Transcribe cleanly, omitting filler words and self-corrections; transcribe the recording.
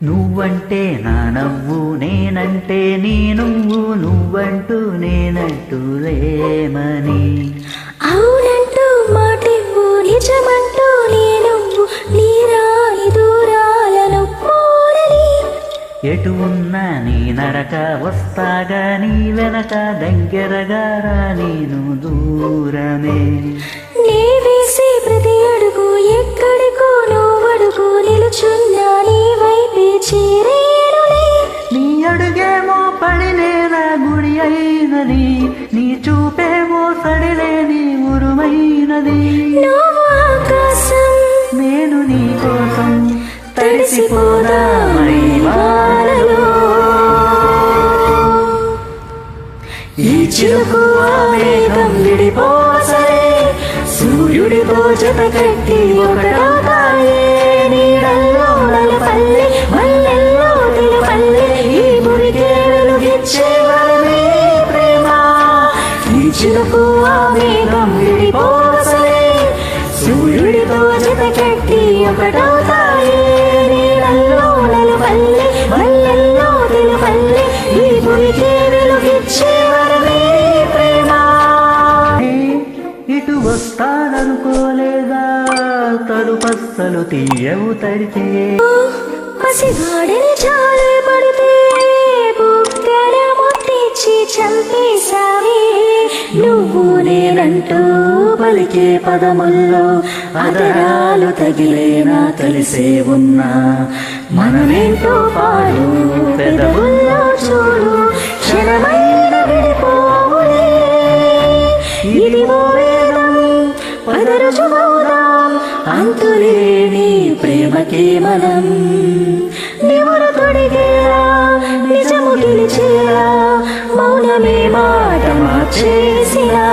నువ్వంటే నా నవ్వు, నేనంటే నీ నువ్వు, నువ్వంటూ నేనంటూ లేమని. అవునంటూ మాటివ్వు, నిజమంటూ నీ నువ్వు, నీ రాని దూరాలను పోరని. ఎటు ఉన్నా నీ నడక, వస్తాగా నీ వెనక, దగ్గరగా రా నేను దూరమే. నీ వేసే ప్రతి అడుగు ఎక్కడికో నువ్వడుగు, నిలుచున్నా నీ వైపే చేరేనులే. నీ అడుగేమో పడినేలా గుడి అయినది, నీ చూపేమో సడిలేని ఉరుమైనది. నువ్వు ఆకాశం, నేను నీ కోసం తడిసిపోదా మై వానలో. ఈ చిలుకు ఆ మేఘం విడిపోసలే, సూర్యుడితో జత కట్టి ఒకటవుతాయే. నీడల్లో నలుపల్లె, మల్లెల్లో తెలుపల్లె, ఈ మురికే వెలుగిచ్చే వరమే ప్రేమ. ఈ చిలుకు ఆ మేఘం విడిపోసలే, సూర్యుడితో జత కట్టి ఒకటవుతాయే. నీడల్లో నలుపల్లె, మల్లెల్లో తెలుపల్లె, ఈ మురికే వెలుగిచ్చే వరమే ప్రేమ. ఇటు వస్తాననుకోలేదా, తలుపస్సలు తీయవు తడితే. పసివాడిని చాలే పడితే బుగ్గన ముట్టించి చంపేశావే. నువ్వు నేనంటూ పలికే పదముల్లో అదరాలు తగిలేనా కలిసే ఉన్నా. మనమేంటో పాడు పెదవుల్లో చూడు, క్షణమైన విడిపోవులే. ఇదిగో వేదం పదరుచుమవుదాం, అంతులేని ప్రేమకే మనం. నివురు తొడిగేలా, నిజము గెలిచేలా, మౌనమే మాట మార్చేసినా.